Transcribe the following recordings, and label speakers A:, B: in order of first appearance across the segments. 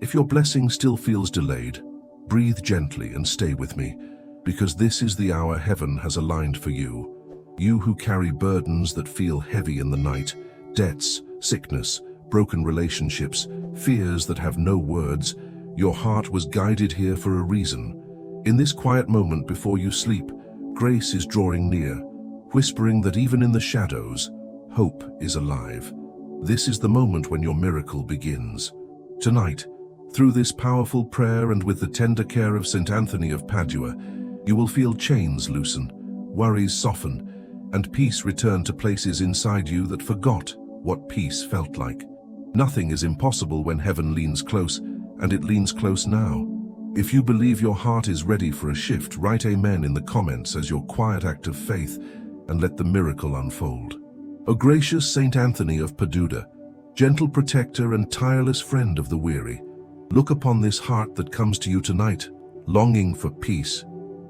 A: If your blessing still feels delayed, breathe gently and stay with me, because this is the hour heaven has aligned for you. You who carry burdens that feel heavy in the night, debts, sickness, broken relationships, fears that have no words, your heart was guided here for a reason. In this quiet moment before you sleep, grace is drawing near, whispering that even in the shadows, hope is alive. This is the moment when your miracle begins. Tonight, through this powerful prayer and with the tender care of St. Anthony of Padua, you will feel chains loosen, worries soften, and peace return to places inside you that forgot what peace felt like. Nothing is impossible when heaven leans close, and it leans close now. If you believe your heart is ready for a shift, write Amen in the comments as your quiet act of faith, and let the miracle unfold. O gracious St. Anthony of Padua, gentle protector and tireless friend of the weary, look upon this heart that comes to you tonight, longing for peace.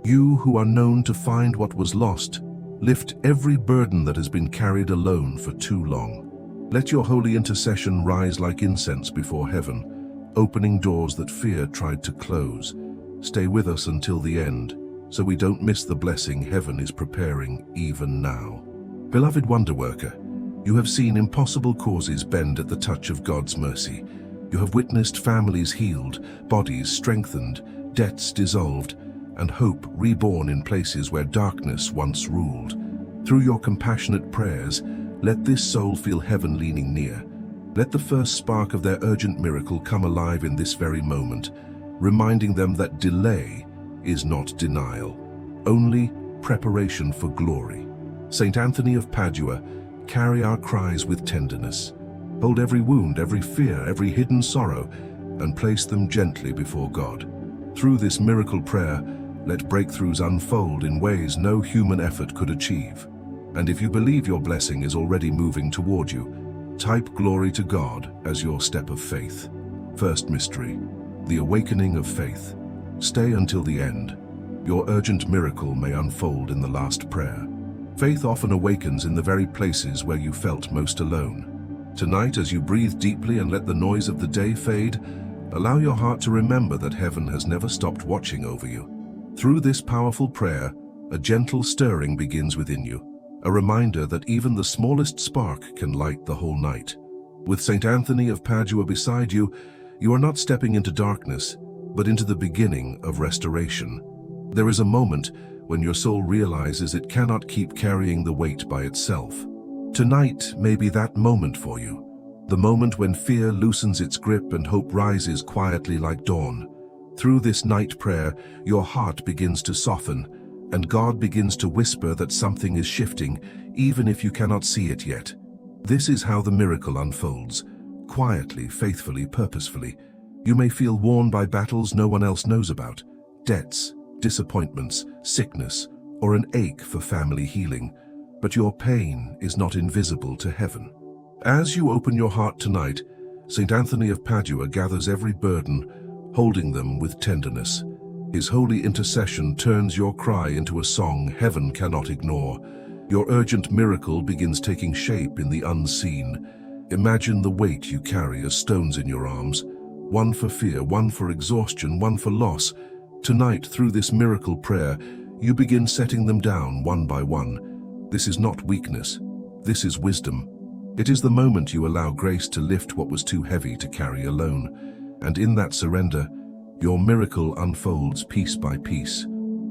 A: You who are known to find what was lost, lift every burden that has been carried alone for too long. Let your holy intercession rise like incense before heaven, opening doors that fear tried to close. Stay with us until the end, so we don't miss the blessing heaven is preparing even now. Beloved wonderworker, you have seen impossible causes bend at the touch of God's mercy. You have witnessed families healed, bodies strengthened, debts dissolved, and hope reborn in places where darkness once ruled. Through your compassionate prayers, let this soul feel heaven leaning near. Let the first spark of their urgent miracle come alive in this very moment, reminding them that delay is not denial, only preparation for glory. St. Anthony of Padua, carry our cries with tenderness. Hold every wound, every fear, every hidden sorrow, and place them gently before God. Through this miracle prayer, let breakthroughs unfold in ways no human effort could achieve. And if you believe your blessing is already moving toward you, type glory to God as your step of faith. First mystery, the awakening of faith. Stay until the end. Your urgent miracle may unfold in the last prayer. Faith often awakens in the very places where you felt most alone. Tonight, as you breathe deeply and let the noise of the day fade, allow your heart to remember that heaven has never stopped watching over you. Through this powerful prayer, a gentle stirring begins within you, a reminder that even the smallest spark can light the whole night. With St. Anthony of Padua beside you, you are not stepping into darkness, but into the beginning of restoration. There is a moment when your soul realizes it cannot keep carrying the weight by itself. Tonight may be that moment for you, the moment when fear loosens its grip and hope rises quietly like dawn. Through this night prayer, your heart begins to soften, and God begins to whisper that something is shifting, even if you cannot see it yet. This is how the miracle unfolds, quietly, faithfully, purposefully. You may feel worn by battles no one else knows about, debts, disappointments, sickness, or an ache for family healing, but your pain is not invisible to heaven. As you open your heart tonight, St. Anthony of Padua gathers every burden, holding them with tenderness. His holy intercession turns your cry into a song heaven cannot ignore. Your urgent miracle begins taking shape in the unseen. Imagine the weight you carry as stones in your arms, one for fear, one for exhaustion, one for loss. Tonight, through this miracle prayer, you begin setting them down one by one. This is not weakness. This is wisdom. It is the moment you allow grace to lift what was too heavy to carry alone. And in that surrender, your miracle unfolds piece by piece.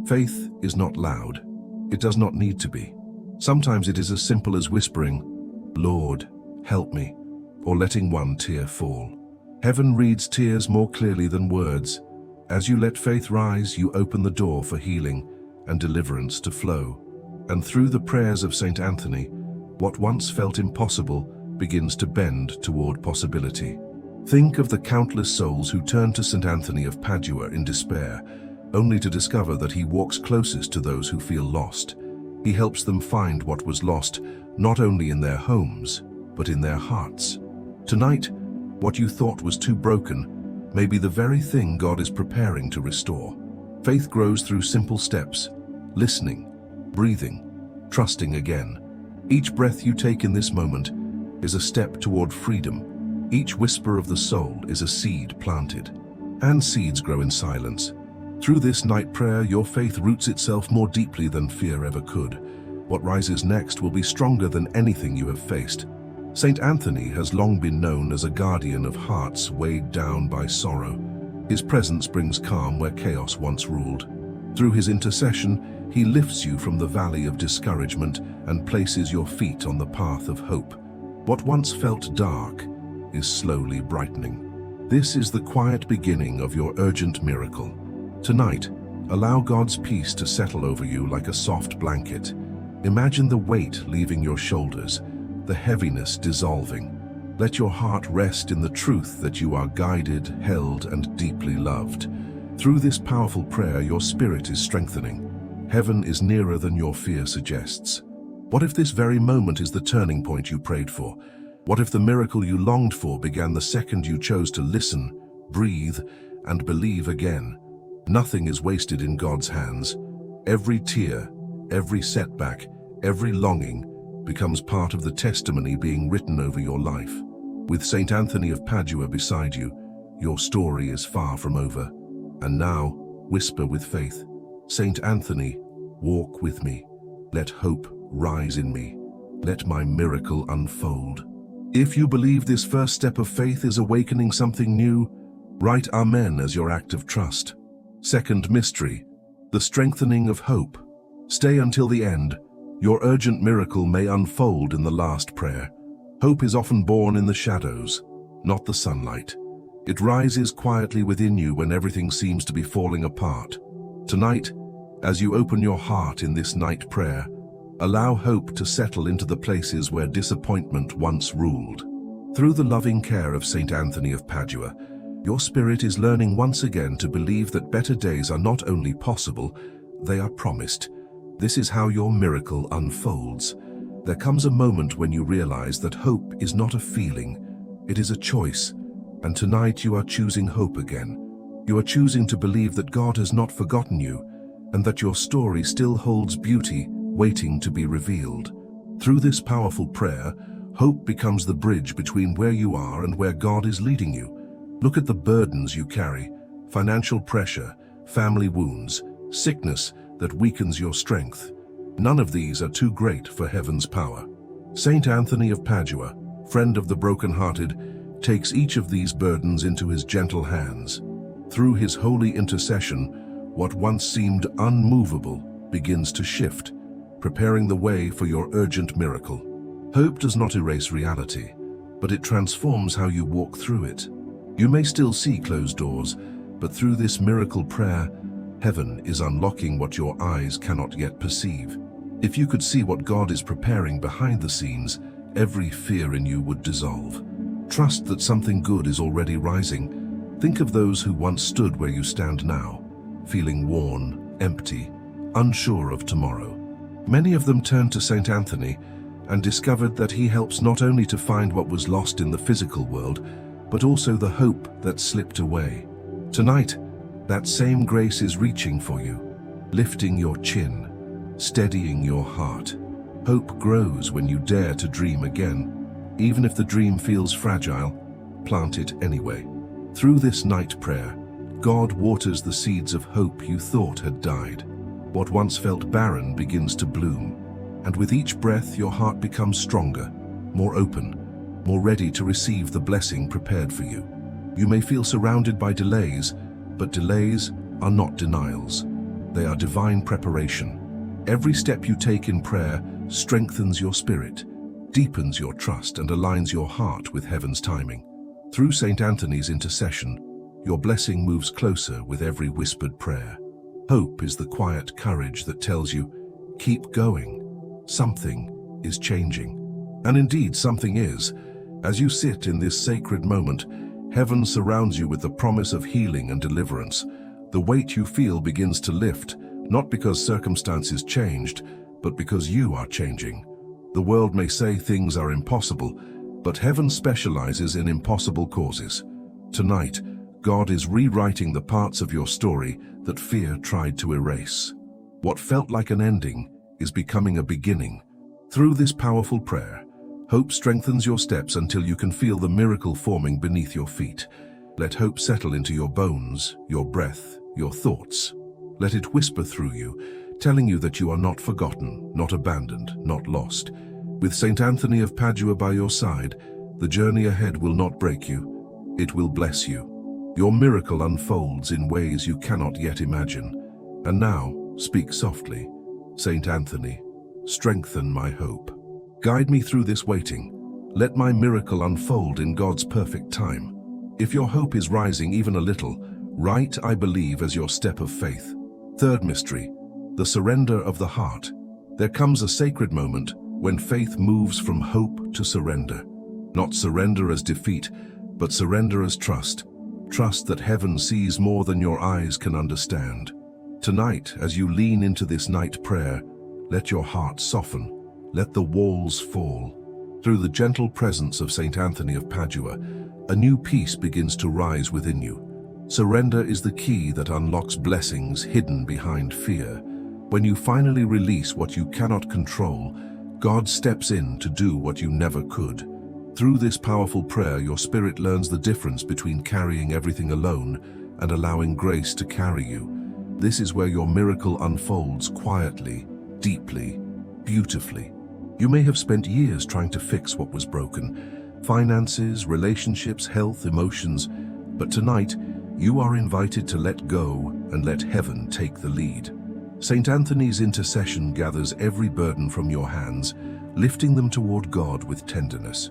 A: Faith is not loud. It does not need to be. Sometimes it is as simple as whispering, "Lord, help me," or letting one tear fall. Heaven reads tears more clearly than words. As you let faith rise, you open the door for healing and deliverance to flow. And through the prayers of St. Anthony, what once felt impossible begins to bend toward possibility. Think of the countless souls who turn to St. Anthony of Padua in despair, only to discover that he walks closest to those who feel lost. He helps them find what was lost, not only in their homes, but in their hearts. Tonight, what you thought was too broken may be the very thing God is preparing to restore. Faith grows through simple steps, listening, breathing, trusting again. Each breath you take in this moment is a step toward freedom, Each whisper of the soul is a seed planted, and seeds grow in silence. Through this night prayer, your faith roots itself more deeply than fear ever could. What rises next will be stronger than anything you have faced. Saint Anthony has long been known as a guardian of hearts weighed down by sorrow. His presence brings calm where chaos once ruled. Through his intercession, he lifts you from the valley of discouragement and places your feet on the path of hope. What once felt dark is slowly brightening. This is the quiet beginning of your urgent miracle. Tonight, allow God's peace to settle over you like a soft blanket. Imagine the weight leaving your shoulders, the heaviness dissolving. Let your heart rest in the truth that you are guided, held, and deeply loved. Through this powerful prayer, your spirit is strengthening. Heaven is nearer than your fear suggests. What if this very moment is the turning point you prayed for? What if the miracle you longed for began the second you chose to listen, breathe, and believe again? Nothing is wasted in God's hands. Every tear, every setback, every longing becomes part of the testimony being written over your life. With Saint Anthony of Padua beside you, your story is far from over. And now, whisper with faith, Saint Anthony, walk with me. Let hope rise in me. Let my miracle unfold. If you believe this first step of faith is awakening something new, write Amen as your act of trust. Second mystery, the strengthening of hope. Stay until the end. Your urgent miracle may unfold in the last prayer. Hope is often born in the shadows, not the sunlight. It rises quietly within you when everything seems to be falling apart. Tonight, as you open your heart in this night prayer, allow hope to settle into the places where disappointment once ruled. Through the loving care of Saint Anthony of Padua, your spirit is learning once again to believe that better days are not only possible, they are promised. This is how your miracle unfolds. There comes a moment when you realize that hope is not a feeling, it is a choice. And tonight you are choosing hope again. You are choosing to believe that God has not forgotten you, and that your story still holds beauty waiting to be revealed. Through this powerful prayer, hope becomes the bridge between where you are and where God is leading you. Look at the burdens you carry: financial pressure, family wounds, sickness that weakens your strength. None of these are too great for heaven's power. Saint Anthony of Padua, friend of the brokenhearted, takes each of these burdens into his gentle hands. Through his holy intercession, what once seemed unmovable begins to shift, preparing the way for your urgent miracle. Hope does not erase reality, but it transforms how you walk through it. You may still see closed doors, but through this miracle prayer, heaven is unlocking what your eyes cannot yet perceive. If you could see what God is preparing behind the scenes, every fear in you would dissolve. Trust that something good is already rising. Think of those who once stood where you stand now, feeling worn, empty, unsure of tomorrow. Many of them turned to Saint Anthony and discovered that he helps not only to find what was lost in the physical world, but also the hope that slipped away. Tonight, that same grace is reaching for you, lifting your chin, steadying your heart. Hope grows when you dare to dream again. Even if the dream feels fragile, plant it anyway. Through this night prayer, God waters the seeds of hope you thought had died. What once felt barren begins to bloom, and with each breath your heart becomes stronger, more open, more ready to receive the blessing prepared for you. You may feel surrounded by delays, but delays are not denials. They are divine preparation. Every step you take in prayer strengthens your spirit, deepens your trust, and aligns your heart with heaven's timing. Through Saint Anthony's intercession, your blessing moves closer with every whispered prayer. Hope is the quiet courage that tells you, keep going. Something is changing. And indeed, something is. As you sit in this sacred moment, heaven surrounds you with the promise of healing and deliverance. The weight you feel begins to lift, not because circumstances changed, but because you are changing. The world may say things are impossible, but heaven specializes in impossible causes. Tonight, God is rewriting the parts of your story that fear tried to erase. What felt like an ending is becoming a beginning. Through this powerful prayer, Hope strengthens your steps until you can feel the miracle forming beneath your feet. Let hope settle into your bones, your breath, your thoughts. Let it whisper through you, telling you that you are not forgotten, not abandoned, not lost. With St. Anthony of Padua by your side, the journey ahead will not break you, it will bless you. Your miracle unfolds in ways you cannot yet imagine. And now, speak softly. St. Anthony, strengthen my hope. Guide me through this waiting. Let my miracle unfold in God's perfect time. If your hope is rising even a little, write "I believe" as your step of faith. Third mystery, the surrender of the heart. There comes a sacred moment when faith moves from hope to surrender. Not surrender as defeat, but surrender as trust. Trust that heaven sees more than your eyes can understand. Tonight, as you lean into this night prayer, let your heart soften. Let the walls fall. Through the gentle presence of St. Anthony of Padua, a new peace begins to rise within you. Surrender is the key that unlocks blessings hidden behind fear. When you finally release what you cannot control, God steps in to do what you never could. Through this powerful prayer, your spirit learns the difference between carrying everything alone and allowing grace to carry you. This is where your miracle unfolds quietly, deeply, beautifully. You may have spent years trying to fix what was broken. Finances, relationships, health, emotions. But tonight, you are invited to let go and let heaven take the lead. St. Anthony's intercession gathers every burden from your hands, lifting them toward God with tenderness.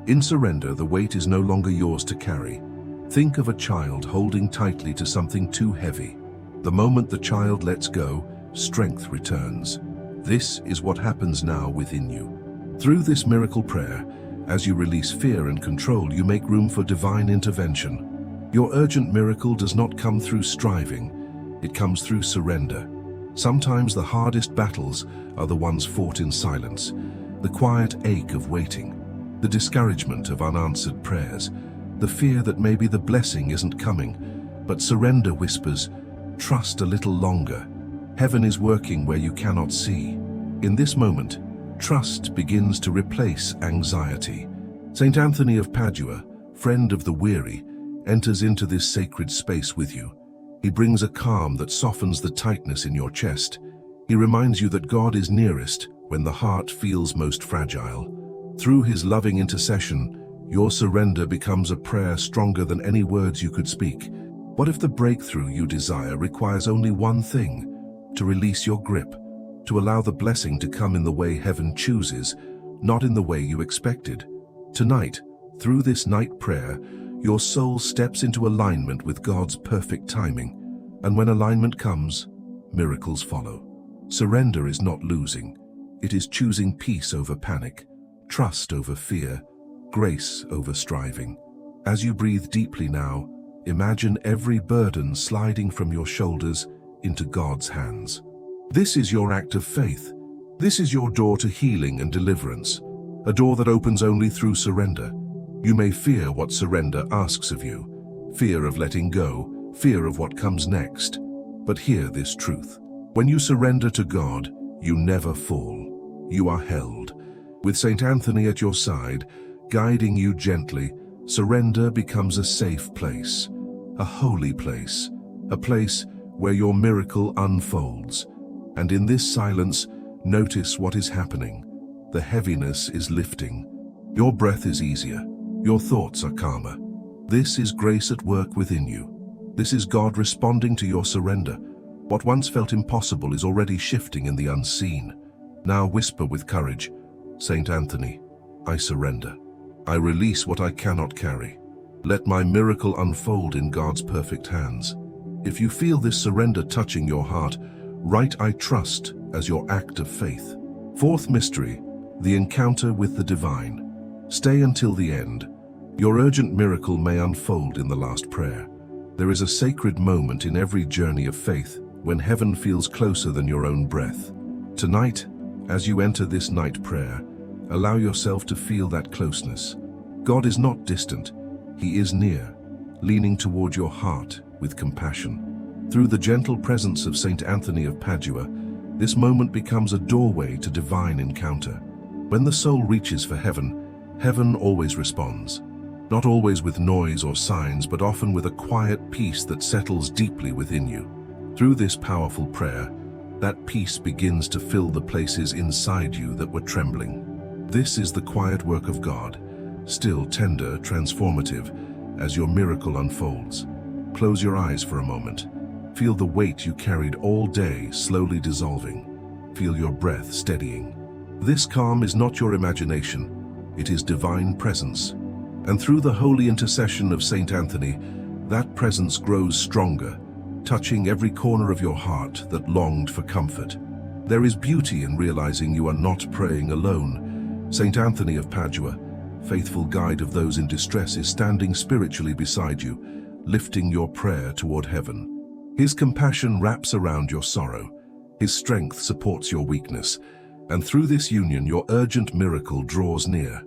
A: In surrender, the weight is no longer yours to carry. Think of a child holding tightly to something too heavy. The moment the child lets go, strength returns. This is what happens now within you. Through this miracle prayer, as you release fear and control, you make room for divine intervention. Your urgent miracle does not come through striving, it comes through surrender. Sometimes the hardest battles are the ones fought in silence, the quiet ache of waiting, the discouragement of unanswered prayers, the fear that maybe the blessing isn't coming. But surrender whispers, trust a little longer. Heaven is working where you cannot see. In this moment, trust begins to replace anxiety. St. Anthony of Padua, friend of the weary, enters into this sacred space with you. He brings a calm that softens the tightness in your chest. He reminds you that God is nearest when the heart feels most fragile. Through his loving intercession, your surrender becomes a prayer stronger than any words you could speak. What if the breakthrough you desire requires only one thing? To release your grip, to allow the blessing to come in the way heaven chooses, not in the way you expected. Tonight, through this night prayer, your soul steps into alignment with God's perfect timing. And when alignment comes, miracles follow. Surrender is not losing. It is choosing peace over panic, trust over fear, grace over striving. As you breathe deeply now, imagine every burden sliding from your shoulders into God's hands. This is your act of faith. This is your door to healing and deliverance, a door that opens only through surrender. You may fear what surrender asks of you, fear of letting go, fear of what comes next. But hear this truth. When you surrender to God, you never fall. You are held. With St. Anthony at your side, guiding you gently, surrender becomes a safe place, a holy place, a place where your miracle unfolds. And in this silence, notice what is happening. The heaviness is lifting. Your breath is easier. Your thoughts are calmer. This is grace at work within you. This is God responding to your surrender. What once felt impossible is already shifting in the unseen. Now whisper with courage, St. Anthony, I surrender. I release what I cannot carry. Let my miracle unfold in God's perfect hands. If you feel this surrender touching your heart, write I trust as your act of faith. Fourth mystery, the encounter with the divine. Stay until the end. Your urgent miracle may unfold in the last prayer. There is a sacred moment in every journey of faith when heaven feels closer than your own breath. Tonight, as you enter this night prayer, allow yourself to feel that closeness. God is not distant, he is near, leaning toward your heart with compassion. Through the gentle presence of St. Anthony of Padua, this moment becomes a doorway to divine encounter. When the soul reaches for heaven, Heaven always responds, not always with noise or signs, but often with a quiet peace that settles deeply within you. Through this powerful prayer, that peace begins to fill the places inside you that were trembling. This is the quiet work of God, still tender, transformative, as your miracle unfolds. Close your eyes for a moment. Feel the weight you carried all day slowly dissolving. Feel your breath steadying. This calm is not your imagination, it is divine presence. And through the holy intercession of Saint Anthony, that presence grows stronger, touching every corner of your heart that longed for comfort. There is beauty in realizing you are not praying alone. Saint Anthony of Padua, faithful guide of those in distress, is standing spiritually beside you, lifting your prayer toward heaven. His compassion wraps around your sorrow. His strength supports your weakness. And through this union, your urgent miracle draws near.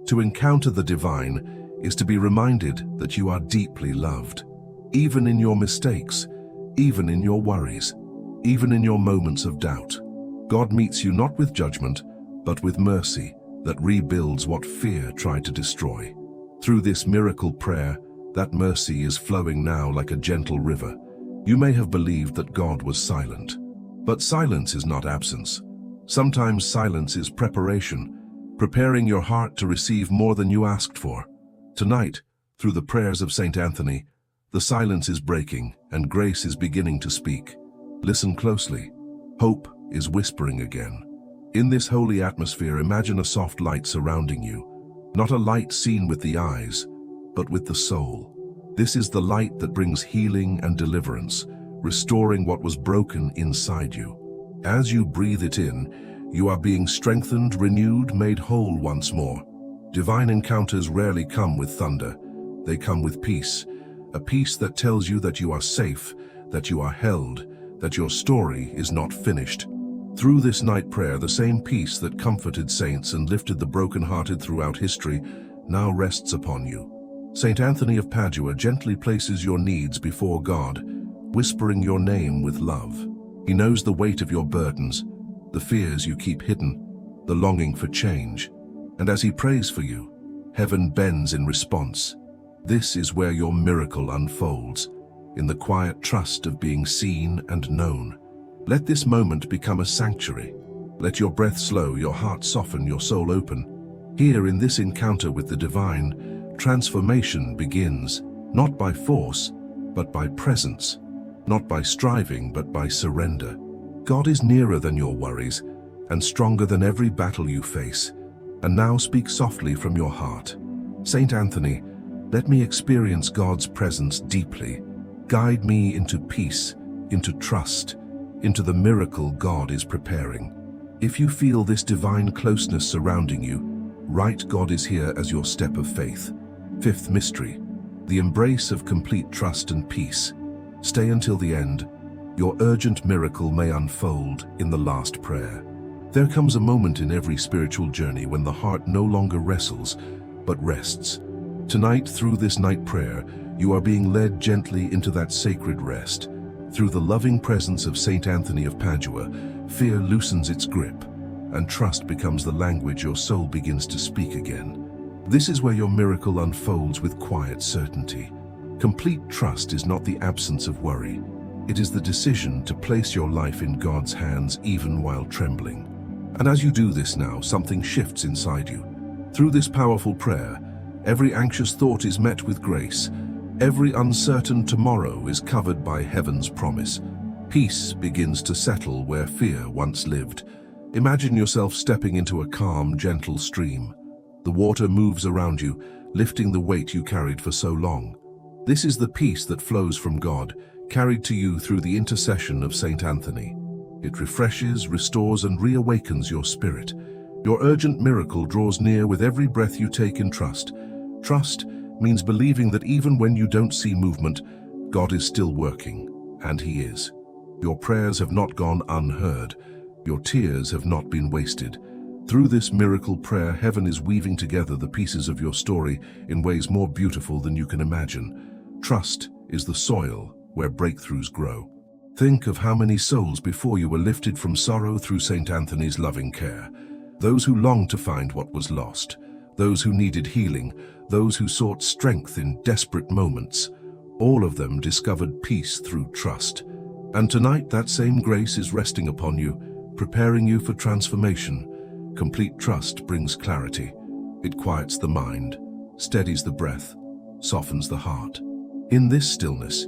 A: To encounter the divine is to be reminded that you are deeply loved. Even in your mistakes, even in your worries, even in your moments of doubt, God meets you not with judgment, but with mercy that rebuilds what fear tried to destroy. Through this miracle prayer, that mercy is flowing now like a gentle river. You may have believed that God was silent, but silence is not absence. Sometimes silence is preparation, preparing your heart to receive more than you asked for. Tonight, through the prayers of Saint Anthony, the silence is breaking and grace is beginning to speak. Listen closely. Hope is whispering again. In this holy atmosphere, imagine a soft light surrounding you. Not a light seen with the eyes, but with the soul. This is the light that brings healing and deliverance, restoring what was broken inside you. As you breathe it in, you are being strengthened, renewed, made whole once more. Divine encounters rarely come with thunder. They come with peace, a peace that tells you that you are safe, that you are held, that your story is not finished. Through this night prayer, the same peace that comforted saints and lifted the brokenhearted throughout history now rests upon you. Saint Anthony of Padua gently places your needs before God, whispering your name with love. He knows the weight of your burdens, the fears you keep hidden, the longing for change. And as he prays for you, heaven bends in response. This is where your miracle unfolds, in the quiet trust of being seen and known. Let this moment become a sanctuary. Let your breath slow, your heart soften, your soul open. Here in this encounter with the divine, transformation begins, not by force, but by presence. Not by striving, but by surrender. God is nearer than your worries and stronger than every battle you face. And now speak softly from your heart. Saint Anthony, let me experience God's presence deeply. Guide me into peace, into trust, into the miracle God is preparing. If you feel this divine closeness surrounding you, write God is here as your step of faith. Fifth mystery, the embrace of complete trust and peace. Stay until the end. Your urgent miracle may unfold in the last prayer. There comes a moment in every spiritual journey when the heart no longer wrestles, but rests. Tonight, through this night prayer, you are being led gently into that sacred rest. Through the loving presence of Saint Anthony of Padua, fear loosens its grip, and trust becomes the language your soul begins to speak again. This is where your miracle unfolds with quiet certainty. Complete trust is not the absence of worry. It is the decision to place your life in God's hands even while trembling. And as you do this now, something shifts inside you. Through this powerful prayer, every anxious thought is met with grace. Every uncertain tomorrow is covered by heaven's promise. Peace begins to settle where fear once lived. Imagine yourself stepping into a calm, gentle stream. The water moves around you, lifting the weight you carried for so long. This is the peace that flows from God, carried to you through the intercession of Saint Anthony. It refreshes, restores, and reawakens your spirit. Your urgent miracle draws near with every breath you take in trust. Trust means believing that even when you don't see movement, God is still working, and He is. Your prayers have not gone unheard. Your tears have not been wasted. Through this miracle prayer, heaven is weaving together the pieces of your story in ways more beautiful than you can imagine. Trust is the soil where breakthroughs grow. Think of how many souls before you were lifted from sorrow through Saint Anthony's loving care. Those who longed to find what was lost, those who needed healing, those who sought strength in desperate moments. All of them discovered peace through trust. And tonight that same grace is resting upon you, preparing you for transformation. Complete trust brings clarity. It quiets the mind, steadies the breath, softens the heart. In this stillness,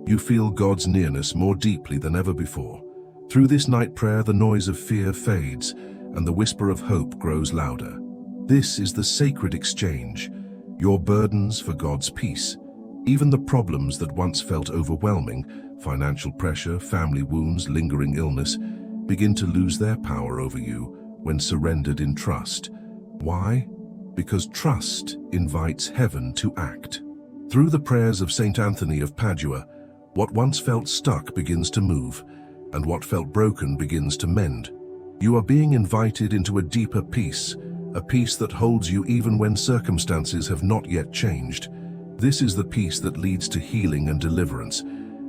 A: you feel God's nearness more deeply than ever before. Through this night prayer, the noise of fear fades and the whisper of hope grows louder. This is the sacred exchange, your burdens for God's peace. Even the problems that once felt overwhelming, financial pressure, family wounds, lingering illness, begin to lose their power over you when surrendered in trust. Why? Because trust invites heaven to act. Through the prayers of Saint Anthony of Padua, what once felt stuck begins to move, and what felt broken begins to mend. You are being invited into a deeper peace, a peace that holds you even when circumstances have not yet changed. This is the peace that leads to healing and deliverance.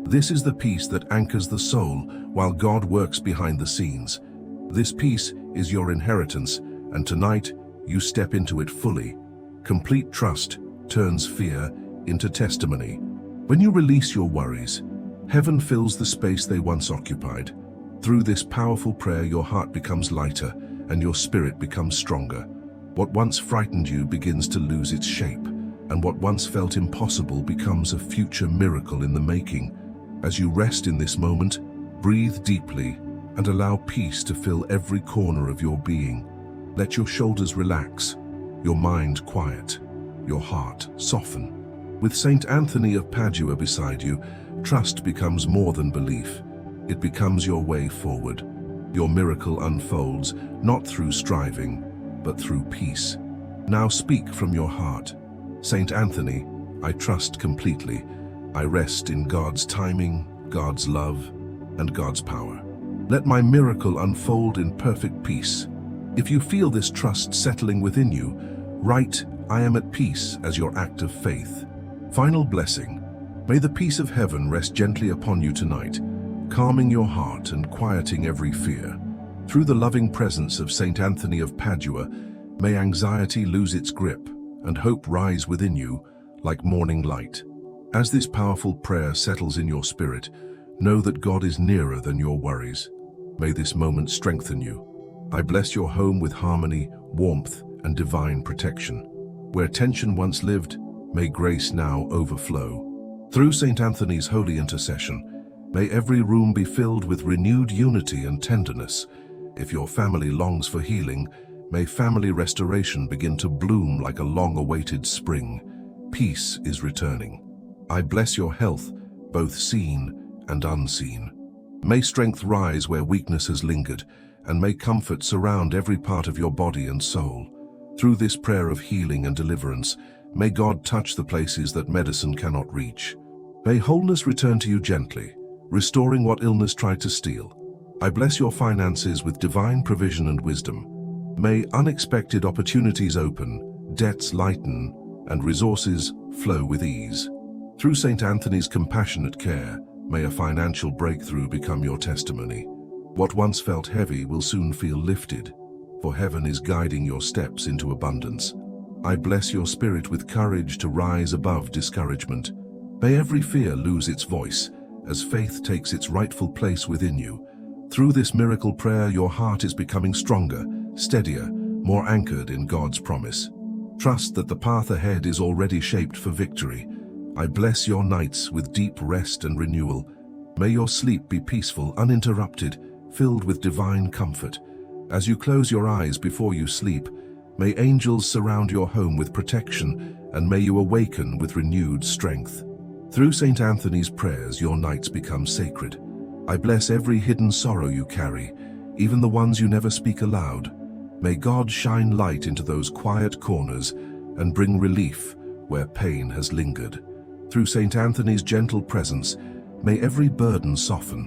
A: This is the peace that anchors the soul while God works behind the scenes. This peace is your inheritance, and tonight you step into it fully. Complete trust turns fear into testimony. When you release your worries, heaven fills the space they once occupied. Through this powerful prayer, your heart becomes lighter and your spirit becomes stronger. What once frightened you begins to lose its shape, and what once felt impossible becomes a future miracle in the making. As you rest in this moment, breathe deeply and allow peace to fill every corner of your being. Let your shoulders relax, your mind quiet, your heart soften. With Saint Anthony of Padua beside you, trust becomes more than belief. It becomes your way forward. Your miracle unfolds, not through striving, but through peace. Now speak from your heart. Saint Anthony, I trust completely. I rest in God's timing, God's love, and God's power. Let my miracle unfold in perfect peace. If you feel this trust settling within you, write, I am at peace as your act of faith. Final blessing. May the peace of heaven rest gently upon you tonight, calming your heart and quieting every fear. Through the loving presence of Saint Anthony of Padua, may anxiety lose its grip and hope rise within you like morning light. As this powerful prayer settles in your spirit, know that God is nearer than your worries. May this moment strengthen you. I bless your home with harmony, warmth, and divine protection. Where tension once lived, may grace now overflow. Through Saint Anthony's holy intercession, may every room be filled with renewed unity and tenderness. If your family longs for healing, may family restoration begin to bloom like a long-awaited spring. Peace is returning. I bless your health, both seen and unseen. May strength rise where weakness has lingered, and may comfort surround every part of your body and soul. Through this prayer of healing and deliverance, may God touch the places that medicine cannot reach. May wholeness return to you gently, restoring what illness tried to steal. I bless your finances with divine provision and wisdom. May unexpected opportunities open, debts lighten, and resources flow with ease. Through Saint Anthony's compassionate care, may a financial breakthrough become your testimony. What once felt heavy will soon feel lifted, for heaven is guiding your steps into abundance. I bless your spirit with courage to rise above discouragement. May every fear lose its voice, as faith takes its rightful place within you. Through this miracle prayer, your heart is becoming stronger, steadier, more anchored in God's promise. Trust that the path ahead is already shaped for victory. I bless your nights with deep rest and renewal. May your sleep be peaceful, uninterrupted, filled with divine comfort. As you close your eyes before you sleep, may angels surround your home with protection, and may you awaken with renewed strength. Through Saint Anthony's prayers, your nights become sacred. I bless every hidden sorrow you carry, even the ones you never speak aloud. May God shine light into those quiet corners and bring relief where pain has lingered. Through Saint Anthony's gentle presence, may every burden soften.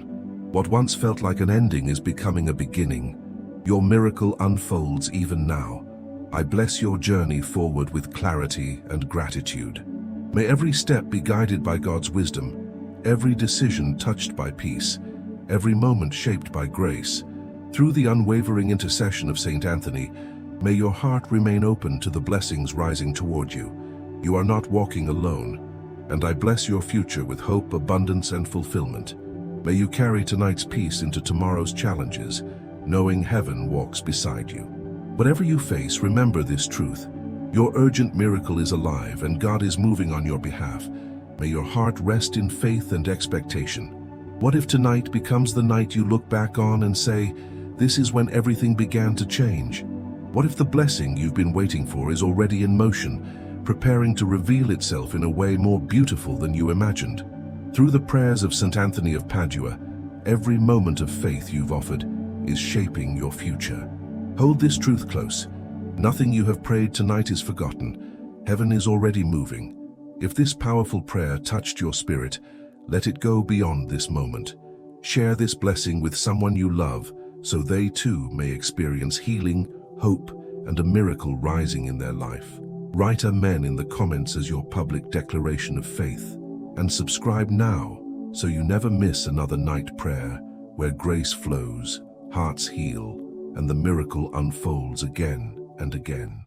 A: What once felt like an ending is becoming a beginning. Your miracle unfolds even now. I bless your journey forward with clarity and gratitude. May every step be guided by God's wisdom, every decision touched by peace, every moment shaped by grace. Through the unwavering intercession of Saint Anthony, May your heart remain open to the blessings rising toward you. You are not walking alone, and I bless your future with hope, abundance, and fulfillment. May you carry tonight's peace into tomorrow's challenges, knowing heaven walks beside you. Whatever you face, remember this truth. Your urgent miracle is alive, and God is moving on your behalf. May your heart rest in faith and expectation. What if tonight becomes the night you look back on and say, "This is when everything began to change"? What if the blessing you've been waiting for is already in motion, preparing to reveal itself in a way more beautiful than you imagined? Through the prayers of St. Anthony of Padua, every moment of faith you've offered is shaping your future. Hold this truth close. Nothing you have prayed tonight is forgotten. Heaven is already moving. If this powerful prayer touched your spirit, let it go beyond this moment. Share this blessing with someone you love, so they too may experience healing, hope, and a miracle rising in their life. Write Amen in the comments as your public declaration of faith, and subscribe now so you never miss another night prayer where grace flows, hearts heal, and the miracle unfolds again and again.